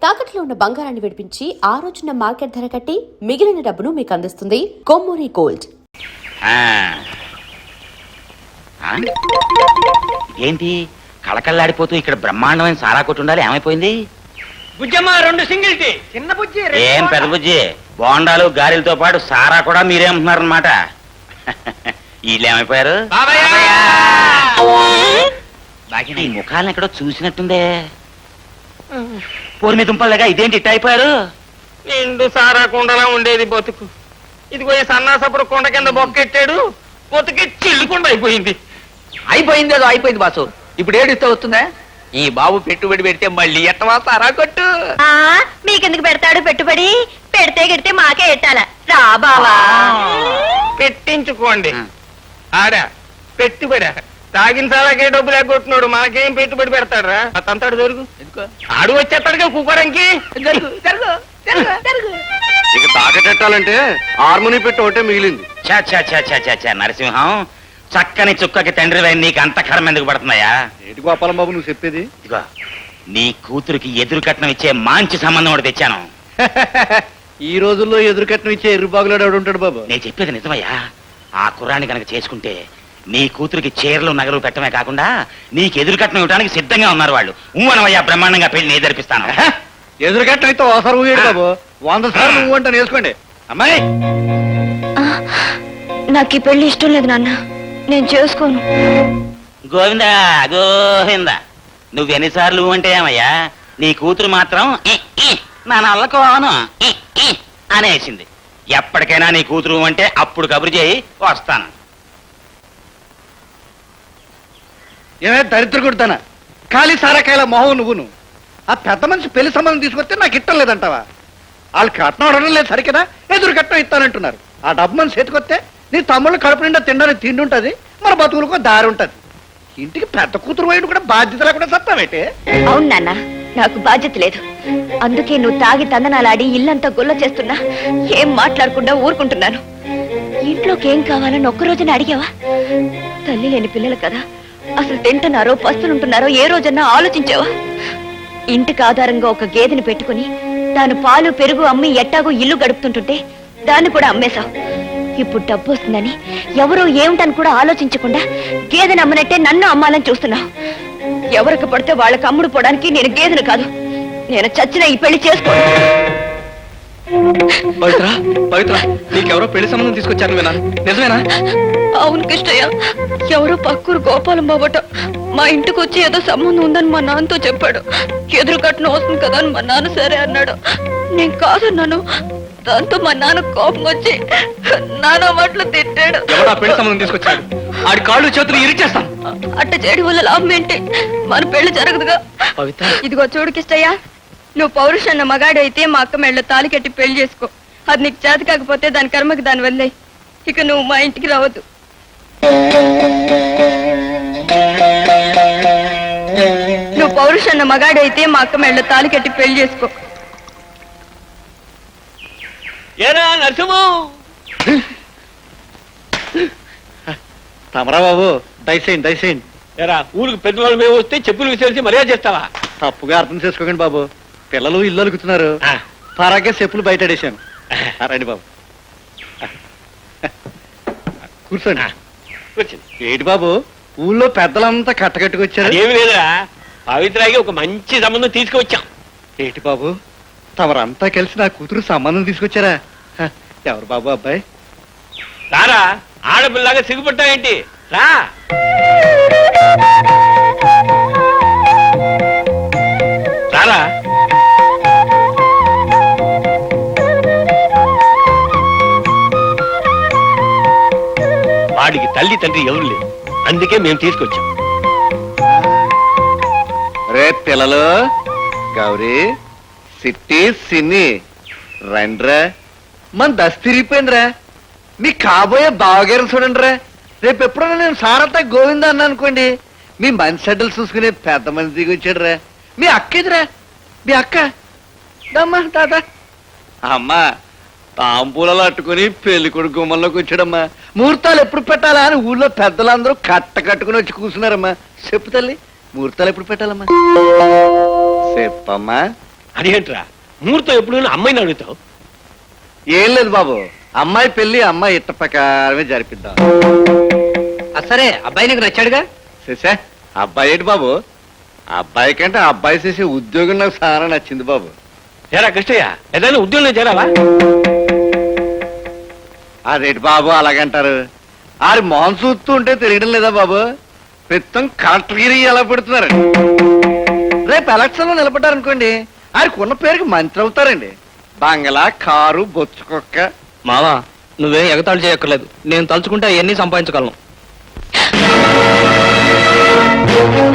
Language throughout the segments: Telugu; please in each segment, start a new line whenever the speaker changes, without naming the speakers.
తాకట్లో ఉన్న బంగారాన్ని విడిపించి ఆ రోజున మార్కెట్ ధర కట్టి మిగిలిన డబ్బును మీకు అందిస్తుంది కొమ్మూరి గోల్డ్.
ఏంటి కళకళ్ళాడిపోతూ ఇక్కడ బ్రహ్మాండమైన సారా కొట్టు ఉండాలి, ఏమైపోయింది?
Bujjamma 2 single tea. చిన్న బుజ్జి
ఏం పెద్ద బుజ్జి, బోండాలు గారెలతో పాటు సారా కూడా మీరేమంటున్నారు అనమాట. వీళ్ళు ఏమైపోయారు? ఈ ముఖాలను ఎక్కడో చూసినట్టుందే. పోరు మీద దుంపలేగా ఇదేంటి ఇట్ట అయిపోయారు?
నిండు సారా కుండలా ఉండేది బతుకు, ఇదిగో ఈ సన్నాసపుడు కొండ కింద బొక్కెట్టాడు, బతుకి చిల్లుకుండా అయిపోయింది.
అయిపోయింది ఏదో అయిపోయింది బాసు. ఇప్పుడు ఏడిస్తే వస్తుందా? ఈ బాబు పెట్టుబడి పెడితే మళ్ళీ ఎట్టవా సారా కొట్టు.
మీకెందుకు పెడతాడు పెట్టుబడి? పెడితే గిడితే మాకే ఎట్టాల రా బావా.
పెట్టించుకోండి. ఆడా పెట్టుబడి తాగిన సారాకే డబ్బులు ఎగ్గొట్టున్నాడు, మనకేం పెట్టుబడి పెడతాడు రా? తంతాడు జరుగు, ఆడు వచ్చేస్తాడుగా కుక్కరంకి.
ఇక తాకటెట్టాలంటే హార్మోని పెట్టి ఒకటే మిగిలింది.
నరసింహం, చక్కని చుక్కకి తండ్రి నీకు అంత కర్మ ఎందుకు పడుతున్నాయా?
ఏంటి గోపాలం బాబు నువ్వు చెప్పేది?
ఇదిగో నీ కూతురికి ఎదురు కట్నం ఇచ్చే మంచి సంబంధం ఒకటి తెచ్చాను.
ఈ రోజుల్లో ఎదురు కట్నం ఇచ్చే ఎర్రుబాగులాడు ఉంటాడు బాబు.
నేను చెప్పేది నిజమయ్యా. ఆ కుర్రాన్ని కనుక చేసుకుంటే నీ కూతురికి చీరలు నగలు పెట్టమే కాకుండా నీకు ఎదురు కట్నం ఇవ్వడానికి సిద్ధంగా ఉన్నారు వాళ్ళు. ఊవనవయ్యా, బ్రహ్మాండంగా పెళ్లి నేను జరిపిస్తాను.
ఎదురు కట్నం అయితే ఓసారి ఊయడు బాబు, 100 సార్లు నువ్వు అంటాను వేసుకోండి. అమ్మాయి,
నాకు ఈ పెళ్లి ఇష్టం లేదు నాన్న, నేను చేసుకోను.
గోవిందా గోవిందా, నువ్వు ఎన్నిసార్లు అంటే ఏమయ్యా? నీ కూతురు మాత్రం నా నల్లకోను అనేసింది. ఎప్పటికైనా నీ కూతురు అంటే అప్పుడు కబురు చేయి, వస్తాను.
ఏమే దరిద్ర కొడతానా, ఖాళీ సారాకాయల మొహం నువ్వును. ఆ పెద్ద మనిషి పెళ్లి సంబంధం తీసుకొస్తే నాకు ఇట్టం లేదంటావా? వాళ్ళు కట్నం అడగడం లేదు సరికదా, ఎదురు కట్నం ఇస్తానంటున్నారు. ఆ డబ్బు మనిషి చేతికొస్తే నీ తమ్ముళ్ళు కడుపు నిండా తినడానికి తిండి ఉంటుంది, మన బతుకులకు దారి ఉంటుంది. ఇంటికి పెద్ద కూతురు వైపు కూడా బాధ్యత లేకుండా సత్తావేటే?
అవును నాన్న, నాకు బాధ్యత లేదు. అందుకే నువ్వు తాగి తందనాలాడి ఇల్లంతా గుల్ల చేస్తున్నా ఏం మాట్లాడకుండా ఊరుకుంటున్నాను. ఇంట్లోకి ఏం కావాలని ఒక్కరోజున అడిగావా? తల్లి లేని పిల్లలు కదా, అసలు తింటున్నారో పస్తులుంటున్నారో ఏ రోజన్నా ఆలోచించావా? ఇంటికి ఆధారంగా ఒక గేదెని పెట్టుకుని తాను పాలు పెరుగు అమ్మి ఎట్టాగో ఇల్లు గడుపుతుంటుంటే దాన్ని కూడా అమ్మేశావు. ఇప్పుడు డబ్బు వస్తుందని ఎవరో ఏమిటని కూడా ఆలోచించకుండా గేదెని అమ్మనట్టే నన్ను అమ్మాలని చూస్తున్నావు. ఎవరికి పడితే వాళ్ళకి అమ్ముడు పోవడానికి నేను గేదెను కాదు. నేను చచ్చిన ఈ పెళ్లి చేసుకోను.
పవిత్ర పవిత్ర, నీకెవరో పెళ్లి సంబంధం తీసుకొచ్చాను విన్నాను, నిజమేనా?
అవును కృష్ణయ్య, ఎవరో పక్కూరు గోపాలం బాబట మా ఇంటికి వచ్చి ఏదో సంబంధం ఉందని మా నాన్నతో చెప్పాడు. ఎదురు కట్నం వస్తుంది కదా అని మా నాన్న సరే అన్నాడు. నేను కాదన్నాను. దాంతో మా నాన్న కోపం వచ్చి నాన్న మాటలు తిట్టాడు.
ఎవరో పెళ్లి సంబంధం తీసుకొచ్చాడు, ఆడి కాళ్ళు చేతులు ఇరిచేస్తాను.
అట్ట చేయడం వల్ల లాభం ఏంటి? మన పెళ్లి జరగదుగా.
పవిత్ర,
ఇదిగో చూడు కిష్టయ్య, నువ్వు పౌరుషన్న మగాడు అయితే మా అక్క మెళ్ళ తాలి కట్టి పెళ్లి చేసుకో. అది నీకు చేత కాకపోతే దాని కర్మకి దాని వల్లే. ఇక నువ్వు మా ఇంటికి రావద్దు. నువ్వు పౌరుషన్న మగాడు అయితే మా అక్క మెళ్ళ తాలి కట్టి పెళ్లి చేసుకో.
ఏరా నరసింహం,
తమరా బాబు, దయచేయండి దయచేయండి.
ఏరా ఊరికి పెద్దవాళ్ళు మేము వస్తే చెప్పులు విసిరేసి మర్యాద చేస్తావా?
తప్పుగా అర్థం చేసుకోకండి బాబు, పిల్లలు ఇల్లు అలుగుతున్నారు, పరాగే చెప్పులు బయట అడేశాను. రండి బాబు, కూర్చోండి. ఏంటి బాబు, ఊళ్ళో పెద్దలంతా కట్టకట్టుకొచ్చారు?
ఏమి లేదురా, పవిత్రాకి ఒక మంచి సంబంధం తీసుకువచ్చాం.
ఏంటి బాబు, తమరంతా కలిసి నా కూతురు సంబంధం తీసుకొచ్చారా? ఎవరు బాబు అబ్బాయి?
రారా, ఆడపిల్లగా సిగ్గుపట్టావేంటి? రా. రారా. వాడికి తల్లి తండ్రి ఎవరు లేదు, అందుకే మేము తీసుకొచ్చాం.
రే పిల్లలు, గౌరీ, సిట్టి, సిన్ని, రండ్రా. మన దశ తిరిగిపోయిందిరా. మీ కాబోయే బావగారిని చూడండి రా. రేపు ఎప్పుడైనా నేను సారత గోవిందా అన్నా అనుకోండి, మీ మంచి సెడ్డలు చూసుకునే పెద్ద మంది దిగి వచ్చాడు రా. మీ అక్క ఎదురా, మీ అక్క దమ్మా తాత. అమ్మా, తాంబూలాలు అట్టుకుని పెళ్లి కొడుకు గుమ్మంలోకి వచ్చాడమ్మా. ముహూర్తాలు ఎప్పుడు పెట్టాలా అని ఊళ్ళో పెద్దలందరూ కట్టుకుని వచ్చి కూర్చున్నారమ్మా. చెప్పు తల్లి, ముహూర్తాలు ఎప్పుడు పెట్టాలమ్మా? చెప్పమ్మా.
అదేంట్రా ముహూర్తం ఎప్పుడు అమ్మాయిని అడుగుతావు?
ఏం లేదు బాబు, అమ్మాయి పెళ్లి అమ్మాయి ఇట్ట ప్రకారమే జరిపిద్దాం.
సరే అబ్బాయి నీకు నచ్చాడుగా?
చేసా అబ్బాయి ఏంటి బాబు, అబ్బాయి కంటే అబ్బాయి చేసే ఉద్యోగం నాకు చాలా నచ్చింది బాబు.
ఏరా కృష్ణయ్య, ఏదైనా ఉద్యోగంలో చేరావా?
అదేంటి బాబు అలాగంటారు? ఆరి మొహం చూస్తూ ఉంటే తెలియడం లేదా బాబు? ప్రస్తుతం కలెక్టర్గిరి ఎలా పెడుతున్నారు. రేపు ఎలక్షన్ లో నిలబడ్డారనుకోండి, ఆరికి ఉన్న పేరుకి మంత్రి అవుతారండి. బంగళా, కారు, బొచ్చు కుక్క.
మావా నువ్వేం ఎగతాళి చేయక్కర్లేదు, నేను తలుచుకుంటే అవన్నీ సంపాదించగలను.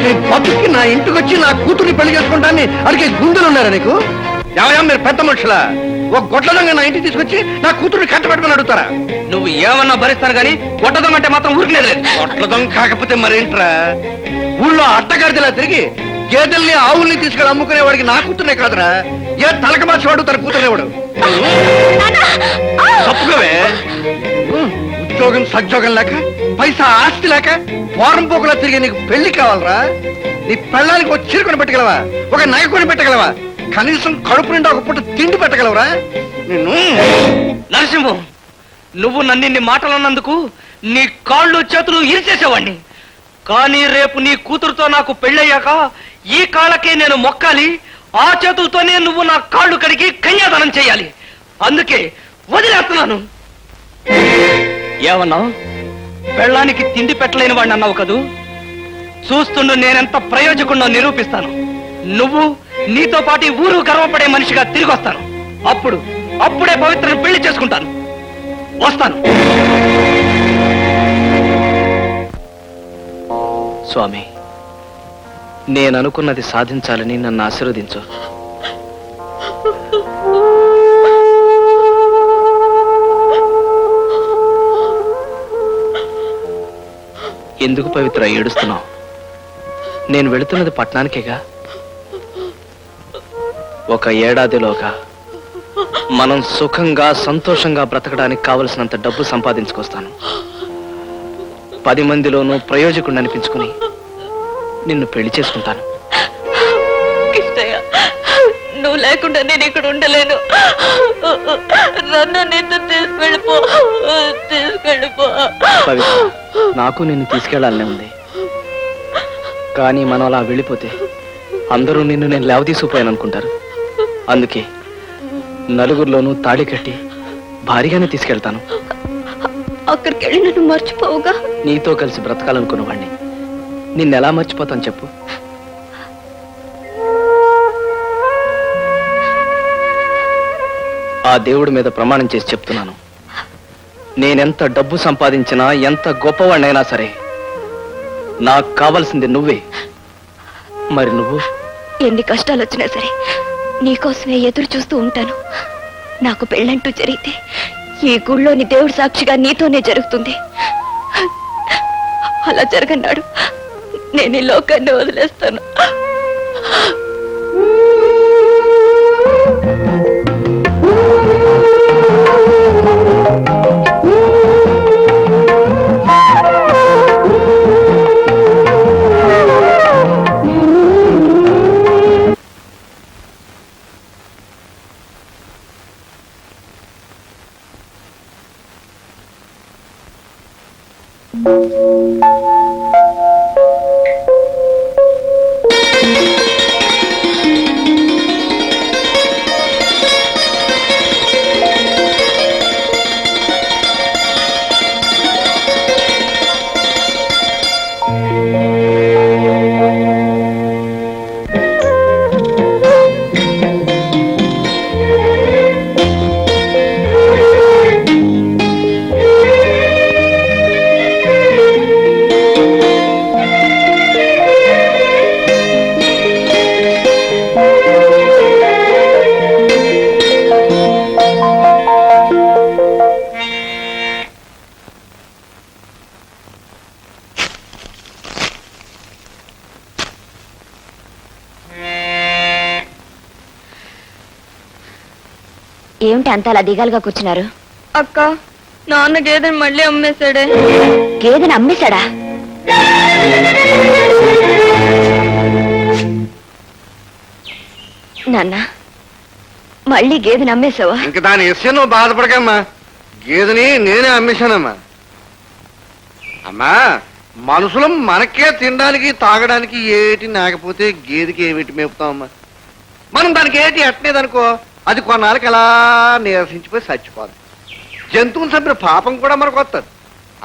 నీ బతుక్కి నా ఇంటికి వచ్చి నా కూతుర్ని పెళ్లి చేసుకుంటాన్ని అడిగే గుండెలు ఉన్నారా నీకు? ఎవరో మీరు పెద్ద మనుషులా? ఒక గొడ్లదంగా నా ఇంటికి తీసుకొచ్చి నా కూతుర్ని కట్టబెట్టుకుని అడుగుతారా?
నువ్వు ఏమన్నా భరిస్తాను కానీ కొట్టదం అంటే మాత్రం ఊరికలేదు.
గొడ్లదం కాకపోతే మరేంట్రా? ఊళ్ళో అట్టగాడిలా తిరిగి గేదెల్ని ఆవుల్ని తీసుకెళ్ళి అమ్ముకునే వాడికి నా కూతుర్నే కాదురా, ఏ తలక మార్చేవాడు తన కూతురేవాడు. తప్పుకోవే. ఉద్యోగం సద్యోగం లేక, పైసా ఆస్తి లేక, వారం పోకులా తిరిగి నీకు పెళ్లి కావాలరా? నీ పెళ్ళానికి ఒక చీర కొని పెట్టగలవా? ఒక నగ కొని పెట్టగలవా? కనీసం కడుపు నిండా ఒక పూట తిండి పెట్టగలవరా? నిన్ను
నరసింహం, నువ్వు నన్ను ఇన్ని మాటలు అన్నందుకు నీ కాళ్ళు చేతులు ఇరిచేసేవాడిని. కానీ రేపు నీ కూతురుతో నాకు పెళ్ళయ్యాక ఈ కాళ్ళకే నేను మొక్కాలి, ఆ చేతులతోనే నువ్వు నా కాళ్ళు కడిగి కన్యాదానం చేయాలి. అందుకే వదిలేస్తున్నాను. ఏమన్నావు? పెళ్ళానికి తిండి పెట్టలేని వాడిని అన్నావు కదూ. చూస్తుండు నేనెంత ప్రయోజకుడినో నిరూపిస్తాను. నువ్వు నీతో పాటు ఈ ఊరు గర్వపడే మనిషిగా తిరిగి వస్తాను. అప్పుడే పవిత్రను పెళ్లి చేసుకుంటాను. వస్తాను. స్వామి, నేను అనుకున్నది సాధించాలని నన్ను ఆశీర్వదించు. ఎందుకు పవిత్ర ఏడుస్తున్నావు? నేను వెళుతున్నది పట్టణానికేగా. ఒక ఏడాదిలోగా మనం సుఖంగా సంతోషంగా బ్రతకడానికి కావలసినంత డబ్బు సంపాదించుకొస్తాను. 10 మందిలోనూ ప్రయోజకుడిని అనిపించుకుని నిన్ను పెళ్లి చేసుకుంటాను.
కృష్ణయ్య, నువ్వు లేకుండా నేను ఇక్కడ ఉండలేను. నన్ను నిన్ను తీసుకెళ్ళిపో.
పవిత్ర, నాకు నిన్ను తీసుకెళ్లాలనే ఉంది. కానీ మనం అలా వెళ్ళిపోతే అందరూ నిన్ను నేను లేవతీసిపోయాను అనుకుంటారు. అందుకే నలుగురిలోనూ తాళి కట్టి భారీగానే తీసుకెళ్తాను.
అక్కడికి వెళ్ళి నన్ను మర్చిపోవుగా.
నీతో కలిసి బ్రతకాలనుకున్నవాణ్ణి నిన్నెలా మర్చిపోతాను చెప్పు? ఆ దేవుడి మీద ప్రమాణం చేసి చెప్తున్నాను, నేనెంత డబ్బు సంపాదించినా, ఎంత గొప్పవాణ్ణైనా సరే నాకు కావాల్సింది నువ్వే. మరి నువ్వు?
ఎన్ని కష్టాలు వచ్చినా సరే నీకోసమే ఎదురు చూస్తూ ఉంటాను. నాకు పెళ్ళంటూ జరిగితే ఈ గుళ్ళోని దేవుడి సాక్షిగా నీతోనే జరుగుతుంది. అలా జరగన్నాడు నేను ఈ లోకాన్ని వదిలేస్తాను. ఏమిటి అంత అలా దిగాలుగా కూర్చున్నారు?
అక్క, నాన్న గేదెని మళ్ళీ అమ్మేశాడే.
గేదెని అమ్మేశాడా? నాన్న, మళ్ళీ గేదెని అమ్మేశావా?
ఇంక దాని విషయం నువ్వు బాధపడకమ్మా, గేదెని నేనే అమ్మేశానమ్మా. అమ్మా, మనుషులు మనకే తినడానికి తాగడానికి ఏటి నాకపోతే గేదెకి ఏమిటి మేపుతామమ్మా? మనం దానికి ఏటి ఎట్టలేదనుకో, అది కొన్నాళ్ళకి ఎలా నీరసించిపోయి చచ్చిపోదు. జంతువులు చంపిన పాపం కూడా మనకు వస్తుంది.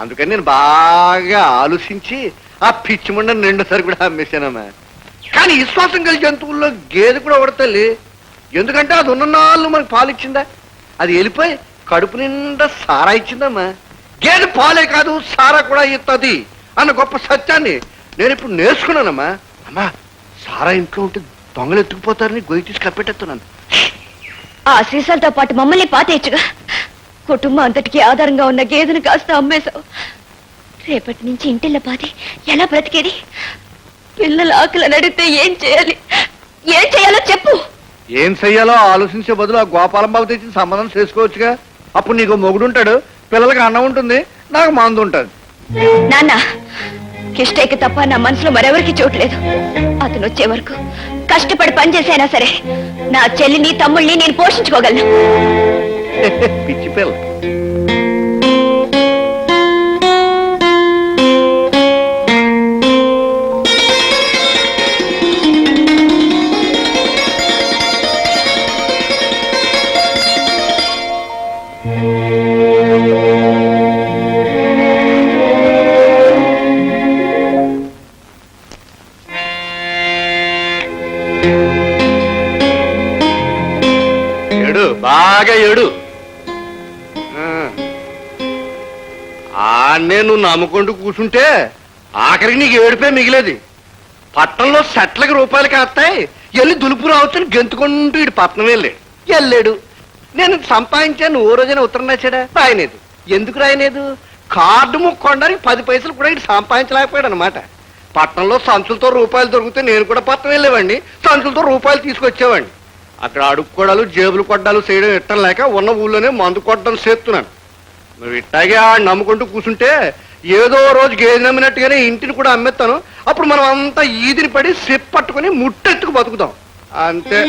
అందుకని నేను బాగా ఆలోచించి ఆ పిచ్చి ముండని 2 సార్లు కూడా అమ్మేశానమ్మా. కానీ విశ్వాసం కలిగి జంతువుల్లో గేదె కూడా ఒకటి, ఎందుకంటే అది ఉన్న నాళ్ళు మనకు పాలు ఇచ్చిందా, అది వెళ్ళిపోయి కడుపు నిండా సారా ఇచ్చిందమ్మా. గేదె పాలే కాదు సారా కూడా ఇస్తుంది అన్న గొప్ప సత్యాన్ని నేను ఇప్పుడు నేర్చుకున్నానమ్మా. అమ్మా, సారా ఇంట్లో ఉంటే దొంగలు ఎత్తుకుపోతారని గొయ్యి తీసి కప్పెట్టేస్తున్నాను.
ఆ సీసాలతో పాటు మమ్మల్ని పాతేయచ్చుగా. కుటుంబం అంతటికి ఆధారంగా ఉన్న గేదెను కాస్త అమ్మేశావు. రేపటి నుంచి ఇంటిల్ల పాతి ఎలా బ్రతికేది? పిల్లల ఆకలి అడిగితే ఏం చేయాలి? ఏం చేయాలో చెప్పు.
ఏం చెయ్యాలో ఆలోచించే బదులు ఆ గోపాలం బాబు తెచ్చిన సంబంధం చేసుకోవచ్చుగా. అప్పుడు నీకు మొగుడుంటాడు, పిల్లలకి అన్నం ఉంటుంది, నాకు మందు ఉంటుంది.
నాన్న, కిష్టయ్యకి తప్ప నా మనసులో మరెవరికి చోట్లేదు. అతను వచ్చే వరకు కష్టపడి పనిచేసైనా సరే నా చెల్లిని తమ్ముళ్ళని నేను పోషించుకోగలను.
పిచ్చి పిల్ల. బాగా ఏడు. ఆన్నే నువ్వు నమ్ముకుంటూ కూర్చుంటే ఆఖరికి నీకు ఏడిపే మిగిలేది. పట్టణంలో సెట్లకి రూపాయలు కాస్తాయి, వెళ్ళి దులుపు రావచ్చని గెంతుకుంటూ ఇటు పట్నం వెళ్ళాడు. నేను సంపాదించాను. ఓ రోజైనా ఉత్తరం రాశాడా? రాయలేదు. ఎందుకు రాయలేదు? కార్డు ముక్కొనడానికి 10 పైసలు కూడా ఇటు సంపాదించలేకపోయాడు అనమాట. పట్టణంలో సంచులతో రూపాయలు దొరికితే నేను కూడా పట్నం వెళ్ళేవాడిని, సంచులతో రూపాయలు తీసుకొచ్చేవాడిని. అక్కడ అడుక్కోడాలు జేబులు కొట్టాలు చేయడం ఇట్టం లేక ఉన్న ఊళ్ళోనే మందు కొట్టడం చేస్తున్నాను. నువ్వు ఇట్టాగే ఆ నమ్ముకుంటూ కూర్చుంటే ఏదో రోజు గేదె నమ్మినట్టుగానే ఇంటిని కూడా అమ్మేస్తాను. అప్పుడు మనం అంతా ఈదిని పడి సిప్ పట్టుకుని ముట్టెత్తుకు బతుకుతాం అంతే.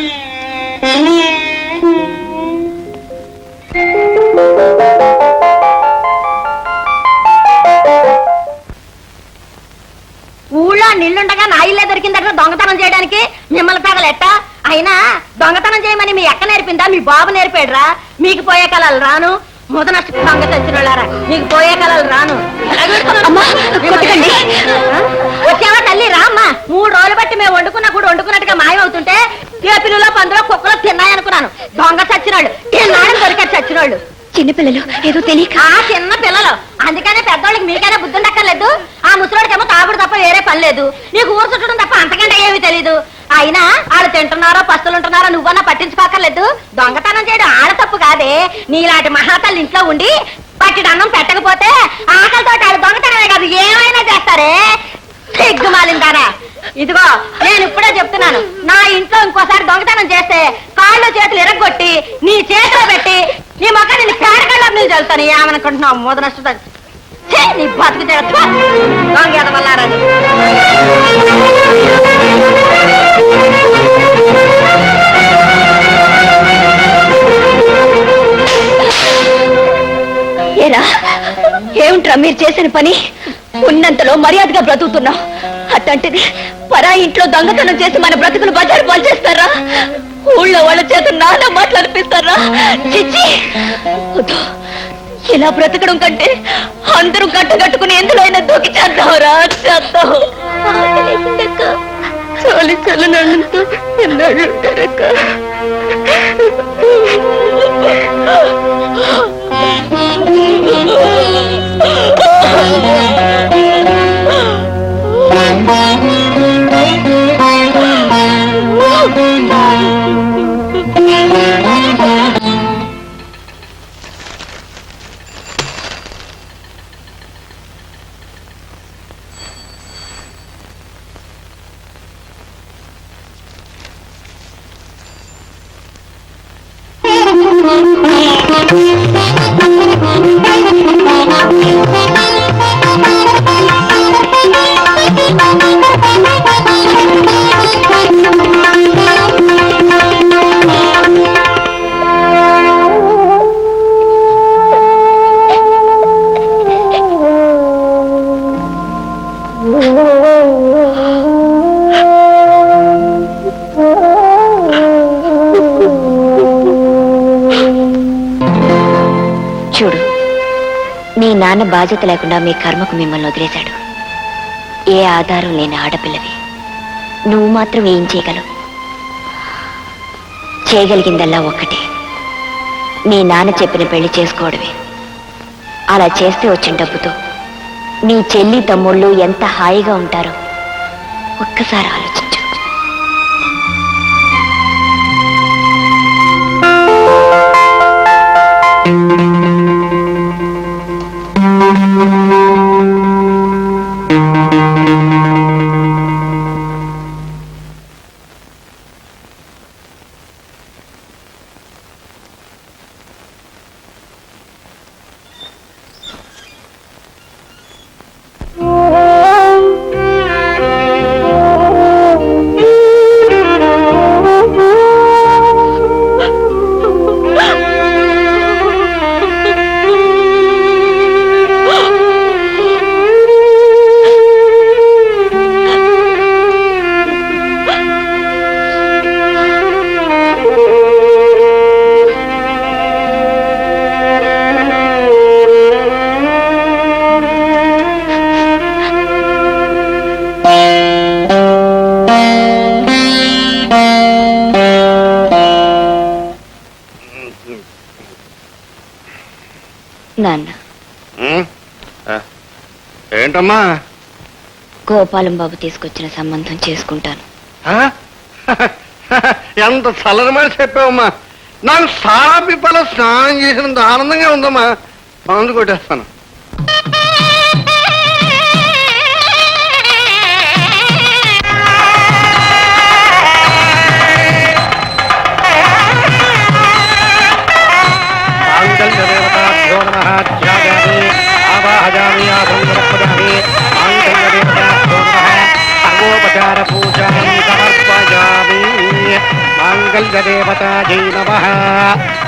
ఊళ్ళో నిల్లుండగా నా ఇల్లే దొరికిందట దొంగతనం చేయడానికి. మిమ్మల్ని పెగలెట్ట అయినా దొంగతనం చేయమని మీ అక్క నేర్పిందా? మీ బాబు నేర్పాడురా? మీకు పోయే కలలు రాను, ముదనష్ట దొంగ తెచ్చినోళ్ళారా, మీకు పోయే కలలు రాను. వచ్చావా తల్లి? రామ్మా. 3 రోజులు బట్టి మేము వండుకున్న కూడా వండుకున్నట్టుగా మాయమవుతుంటే ఏ పిల్లలో పందులో కుక్కలో తిన్నాయనుకున్నాను. దొంగ చచ్చినోళ్ళు తిన్నాడని దొరికారు చచ్చినోళ్ళు.
చిన్నపిల్లలు ఏదో తెలియక.
ఆ చిన్న పిల్లలు, అందుకనే పెద్దోళ్ళకి మీకైనా బుద్ధి ఉండక్కర్లేదు. ఆ ముసలోడికేమో తాగుడు తప్ప వేరే పని లేదు, నీకు ఊరు చుట్టడం తప్ప అంతకంటే ఏమీ తెలీదు. అయినా వాళ్ళు తింటున్నారో పస్తులుంటున్నారో నువ్వన్నా పట్టించుకోకర్లేదు. దొంగతనం చేయడం ఆడ తప్పు కాదే. నీలాంటి మహాతల్లి ఇంట్లో ఉండి పట్టిడు అన్నం పెట్టకపోతే ఆకలితో వాళ్ళు దొంగతనమే కాదు ఏమైనా చేస్తారే. సిగ్గుమాలిందారా. ఇదిగో నేను ఇప్పుడే చెప్తున్నాను, నా ఇంట్లో ఇంకోసారి దొంగతనం చేస్తే కాళ్ళు చేతులు ఎరగొట్టి నీ చేతిలో పెట్టి నీ మొక్క నేను కారకల్లో నీళ్ళు చల్లుతాను. ఏమనుకుంటున్నావు? ముదనష్ట నీ బతుకు చేస్తా దొంగ వల్లారని.
ఏరా, ఏమిట్రా మీరు చేసిన పని? ఉన్నంతలో మర్యాదగా బ్రతుకుతున్నావు, అట్లాంటిది పరా ఇంట్లో దొంగతనం చేసి మన బ్రతుకులు బజారు పనిచేస్తారా? ఊళ్ళో వాళ్ళ చేత నానా మాట్లాడిపిస్తారా? చిచ్చి, ఇలా బ్రతకడం కంటే అందరూ కట్టుకుని ఎందులో అయినా దూకి చేద్దావురా, చేద్దావు. చాలి చల్లనంతో ఎన్నాళ్ళు ఉంటారక్క. నాన్న బాధ్యత లేకుండా మీ కర్మకు మిమ్మల్ని వదిలేశాడు. ఏ ఆధారం లేని ఆడపిల్లవి నువ్వు మాత్రం ఏం చేయగలవు? చేయగలిగిందల్లా ఒక్కటే, మీ నాన్న చెప్పిన పెళ్లి చేసుకోవడమే. అలా చేస్తే వచ్చిన డబ్బుతో నీ చెల్లి తమ్ముళ్ళు ఎంత హాయిగా ఉంటారో ఒక్కసారి ఆలోచించు. నాన్న,
ఏంటమ్మా?
గోపాలం బాబు తీసుకొచ్చిన సంబంధం చేసుకుంటాను.
ఎంత చల్లని మాట చెప్పావమ్మా. నాకు సారా పిప్పలో స్నానం చేసినంత ఆనందంగా ఉందమ్మా. మందు కొట్టేస్తాను.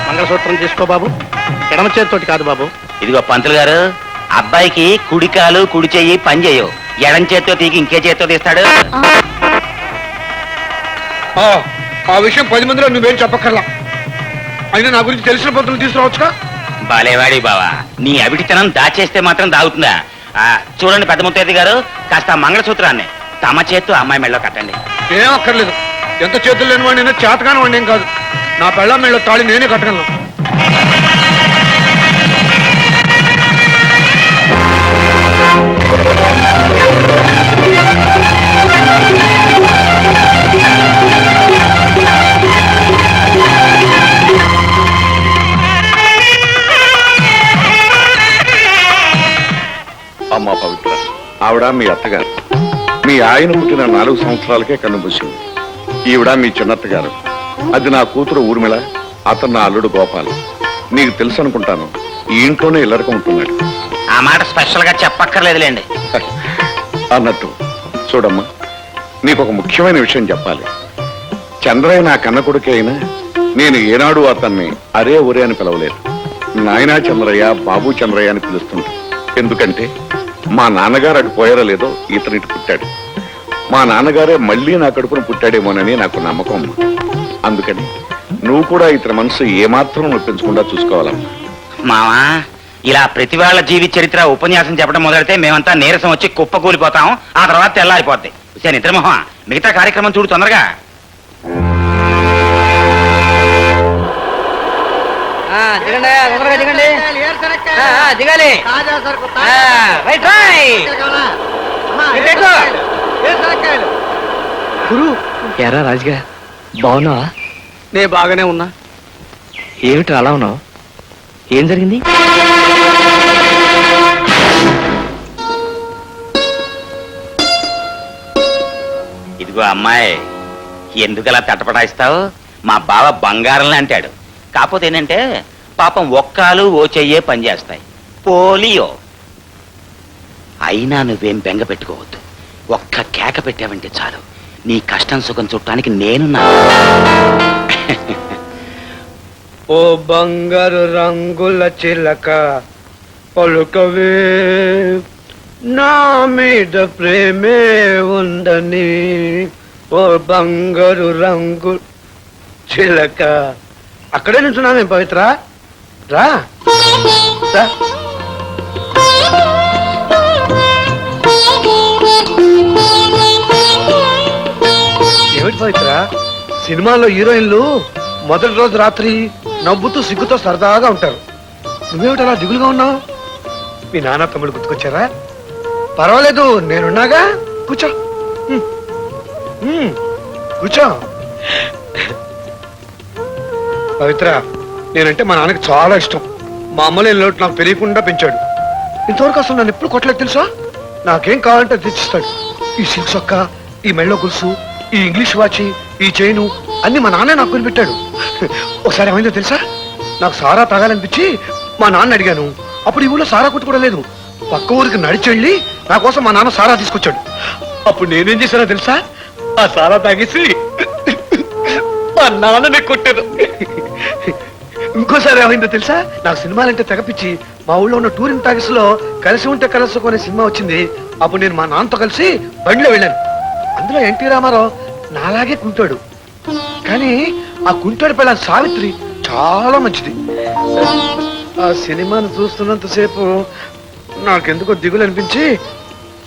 మంగళసూత్రం తీసుకో బాబు. ఎడమ చేతితోటి కాదు బాబు.
ఇదిగో పంతులు గారు, అబ్బాయికి కుడికాలు కుడి చెయ్యి పని చేయవు. ఎడం చేత్తో తీగి ఇంకే చేత్తో తీస్తాడు.
ఆ విషయం 10 మందిలో నువ్వేం చెప్పక్కర్లా. అయినా నా గురించి తెలిసిన పంతులు తీసుకురావచ్చుగా.
బాలేవాడి బావా, నీ అవిటితనం దాచేస్తే మాత్రం దాగుతుందా? చూడండి పెద్ద ముత్తైదు గారు, కాస్త మంగళసూత్రాన్ని తమ చేత్తో అమ్మాయి మెళ్ళలో కట్టండి.
ఏం అక్కర్లేదు. ఎంత చేతులు లేని వాడినైనా చేతకాని వాడిని ఏం కాదు. నా పెళ్ళ మెళ్ళ తాళి నేనే కట్టగలను.
అమ్మా పవిత్ర, ఆవిడ మీ అత్తగారు. మీ ఆయన పుట్టిన 4 సంవత్సరాలకే కన్నుమూసింది. ఈవిడ మీ చిన్నత్తగారు. అది నా కూతురు ఊర్మిళ, అతను నా అల్లుడు గోపాల్. నీకు తెలుసు అనుకుంటాను, ఈ ఇంట్లోనే ఇల్లరకం ఉంటున్నాడు.
ఆ మాట స్పెషల్ గా చెప్పక్కర్లేదులేండి.
అన్నట్టు చూడమ్మా, నీకు ఒక ముఖ్యమైన విషయం చెప్పాలి. చంద్రయ్య నా కన్న కొడుకే అయినా నేను ఏనాడు అతన్ని అరే ఒరే అని పిలవలేదు. నాయనా చంద్రయ్య, బాబు చంద్రయ్య అని పిలుస్తుంటా. ఎందుకంటే మా నాన్నగారు అటు పోయారో లేదో ఇతనిటి పుట్టాడు. మా నాన్నగారే మళ్ళీ నా కడుపును పుట్టాడేమోనని నాకు నమ్మకం. అందుకని నువ్వు కూడా ఇతని మనసు ఏమాత్రం నొప్పించకుండా చూసుకోవాలమ్మా.
మావా, ఇలా ప్రతి వాళ్ళ జీవిత చరిత్ర ఉపన్యాసం చెప్పడం మొదలైతే మేమంతా నీరసం వచ్చి కుప్ప కూలిపోతాం. ఆ తర్వాత తెల్లారిపోద్ది. నిద్రమోహం, మిగతా కార్యక్రమం చూడు తొందరగా.
దిగాలి. గురు, ఎరా రాజుగా, బాగున్నావా?
నే బాగానే ఉన్నా.
ఏమిటి అలా ఉన్నావు? ఏం జరిగింది?
ఇదిగో అమ్మాయి, ఎందుకలా తటపటాయిస్తావు? మా బావ బంగారం అంటాడు. కాకపోతే ఏంటంటే పాపం ఒక్కాలు ఓ చెయ్యే పనిచేస్తాయి. పోలియో. అయినా నువ్వేం బెంగ పెట్టుకోవద్దు. ఒక్క కేక పెట్టావంటే చాలు, నీ కష్టం సుఖం చుట్టానికి నేనున్నా.
ఓ బంగారు రంగుల చిలక పలుకవే, నా మీద ప్రేమే ఉందని. ఓ బంగారు రంగు చిలక. అక్కడే నుంచున్నామే పవిత్ర. రా రా.
పవిత్ర, సినిమాలో హీరోయిన్లు మొదటి రోజు రాత్రి నవ్వుతూ సిగ్గుతో సరదాగా ఉంటారు. నువ్వేమిటి అలా దిగులుగా ఉన్నావు? మీ నాన్న తమ్ముడు గుర్తుకొచ్చారా? పర్వాలేదు, నేనున్నాగా. కూర్చో. కూర్చో. పవిత్ర, నేనంటే మా నాన్నకి చాలా ఇష్టం. మా అమ్మలే లోటు నాకు తెలియకుండా పెంచాడు. ఇంతవరకు అసలు నన్ను ఎప్పుడు కొట్టలేదు తెలుసా? నాకేం కావాలంటే తెచ్చిస్తాడు. ఈ సిల్క్ సొక్క, ఈ మెళ్ళో గులుసు, ఈ ఇంగ్లీష్ వాచి, ఈ చైను అన్ని మా నాన్నే నాకు కొనిపెట్టాడు. ఒకసారి ఏమైందో తెలుసా? నాకు సారా తాగాలనిపించి మా నాన్న అడిగాను. అప్పుడు ఈ ఊళ్ళో సారా కొట్టు కూడా లేదు. పక్క ఊరికి నడిచెళ్ళి నా కోసం మా నాన్న సారా తీసుకొచ్చాడు. అప్పుడు నేనేం చేశానో తెలుసా? ఆ సారా తాగేసి మా నాన్నని కొట్టాను. ఇంకోసారి ఏమైందో తెలుసా? నాకు సినిమాలంటే తెగపిచ్చి మా ఊళ్ళో ఉన్న టూరింగ్ టాకీస్ లో కలిసి ఉంటే కలుసుకో అనే సినిమా వచ్చింది. అప్పుడు నేను మా నాన్నతో కలిసి బండిలో వెళ్ళాను. అందులో ఎన్టీ రామారావు నాలాగే కుంటాడు. కానీ ఆ కుంటాడు పిల్ల సావిత్రి చాలా మంచిది. ఆ సినిమాను చూస్తున్నంతసేపు నాకెందుకో దిగులు అనిపించి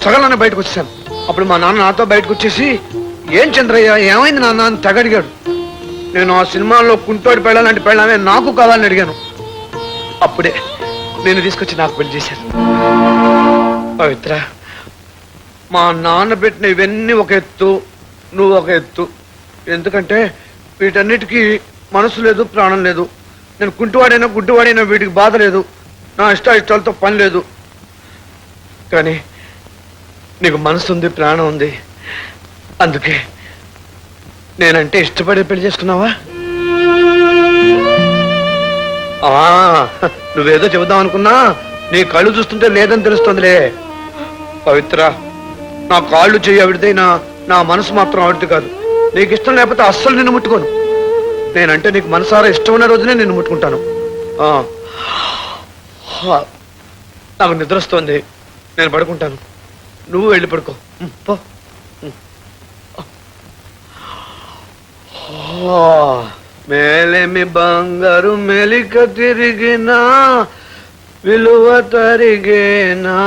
సగలన్న బయటకు వచ్చేసాను. అప్పుడు మా నాన్న నాతో బయటకు వచ్చేసి, ఏం చంద్రయ్య ఏమైంది నాన్న అని తెగ అడిగాడు. నేను ఆ సినిమాలో కుంటోడి పెళ్ళాలంటే పెళ్ళామే నాకు కావాలని అడిగాను. అప్పుడే నేను తీసుకొచ్చి నాకు పెళ్లి చేశాను. పవిత్ర, మా నాన్న పెట్టిన ఇవన్నీ ఒక ఎత్తు, నువ్వు ఒక ఎత్తు. ఎందుకంటే వీటన్నిటికీ మనసు లేదు, ప్రాణం లేదు. నేను కుంటివాడైనా గుడ్డివాడైనా వీటికి బాధ లేదు. నా ఇష్టాలతో పని లేదు. కానీ నీకు మనసు ఉంది, ప్రాణం ఉంది. అందుకే నేనంటే ఇష్టపడి పెళ్లి చేసుకున్నావా? నువ్వేదో చెబుదాం అనుకున్నా నీ కళ్ళు చూస్తుంటే లేదని తెలుస్తుందిలే. పవిత్ర, నా కాళ్ళు చెయ్యి ఆవిడదైనా నా మనసు మాత్రం ఆవిడది కాదు. నీకు ఇష్టం లేకపోతే అస్సలు నిన్ను ముట్టుకోను. నేనంటే నీకు మనసారా ఇష్టం ఉన్న రోజునే నిన్ను ముట్టుకుంటాను. నాకు నిద్ర వస్తోంది, నేను పడుకుంటాను. నువ్వు వెళ్ళి పడుకో. పో. మేలేమి బంగారు మెలిక తిరిగినా విలువ తరిగేనా,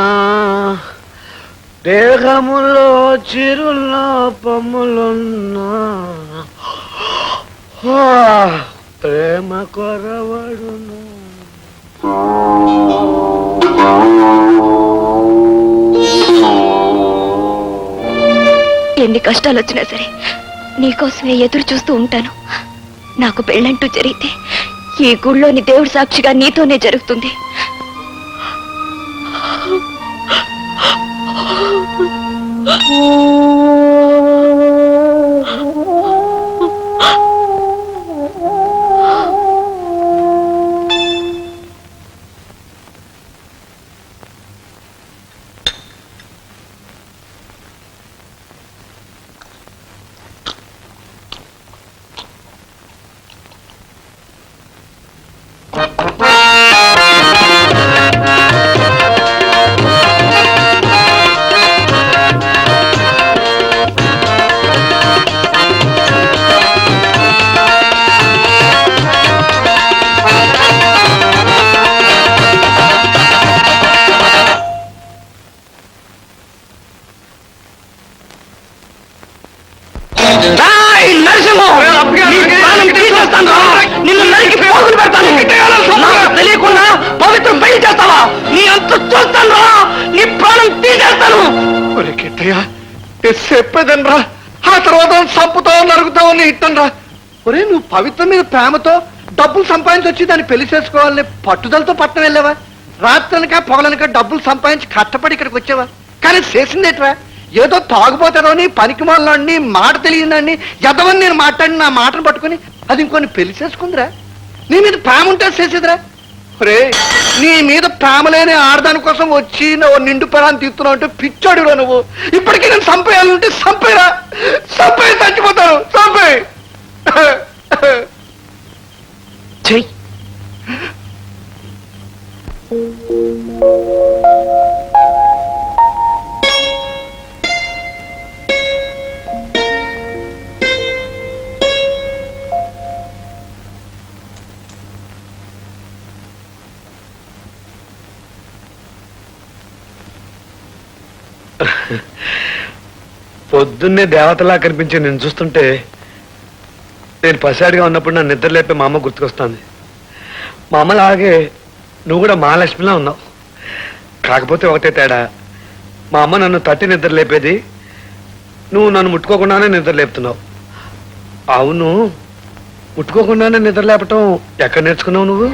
దేహములో చిరులోపములున్నా ప్రేమ కొరవడును.
ఎన్ని కష్టాలు వచ్చినా సరే నీకోసమే ఎదురు చూస్తూ ఉంటాను. నాకు పెళ్ళంటూ జరిగితే ఈ గుళ్ళోని దేవుడి సాక్షిగా నీతోనే జరుగుతుంది.
నిన్ను నరికి పోగులు పెడతాను. తెలియకుండా పవిత్ర పెళ్లి చేస్తావా? నీ అంత చూస్తాను, నీ ప్రాణం తీసేస్తాను.
చెప్పేదనరా, ఆ తర్వాత చంపుతావు, నరుగుతావు అని ఇట్టనరా. ఒరే, నువ్వు పవిత్ర మీద ప్రేమతో డబ్బులు సంపాదించి వచ్చి దాన్ని పెళ్లి చేసుకోవాలని పట్టుదలతో పట్టణం వెళ్ళావా? రాత్రనక పొగలనక డబ్బులు సంపాదించి కష్టపడి ఇక్కడికి వచ్చావా? కానీ చేసిందేట్రా? ఏదో తాగుపోతాడని, పనికి మాలని, మాట తెలియదండి ఎదవని నేను మాట్లాడి నా మాటను పట్టుకుని అది ఇంకొని పెళ్లి చేసుకుందిరా. నీ మీద ప్రేమ ఉంటే చేసేదిరా. రే, నీ మీద ప్రేమ లేని ఆడదాని కోసం వచ్చి నువ్వు నిండు పొలాన్ని తీస్తున్నావు అంటే పిచ్చాడురా నువ్వు. ఇప్పటికీ నేను చంపేయాలంటే చంపేరా, చంపే చచ్చిపోతాను, చంపే. చెయ్యి. పొద్దున్నే దేవతలా కనిపించి నేను చూస్తుంటే
నేను పసివాడిగా ఉన్నప్పుడు నన్ను నిద్ర లేపే మా అమ్మ గుర్తుకొస్తుంది. మా అమ్మలాగే నువ్వు కూడా మహాలక్ష్మిలా ఉన్నావు. కాకపోతే ఒకటే తేడా, మా అమ్మ నన్ను తట్టి నిద్ర లేపేది, నువ్వు నన్ను ముట్టుకోకుండానే నిద్ర లేపుతున్నావు. అవును, ముట్టుకోకుండానే నిద్ర లేపటం ఎక్కడ నేర్చుకున్నావు నువ్వు?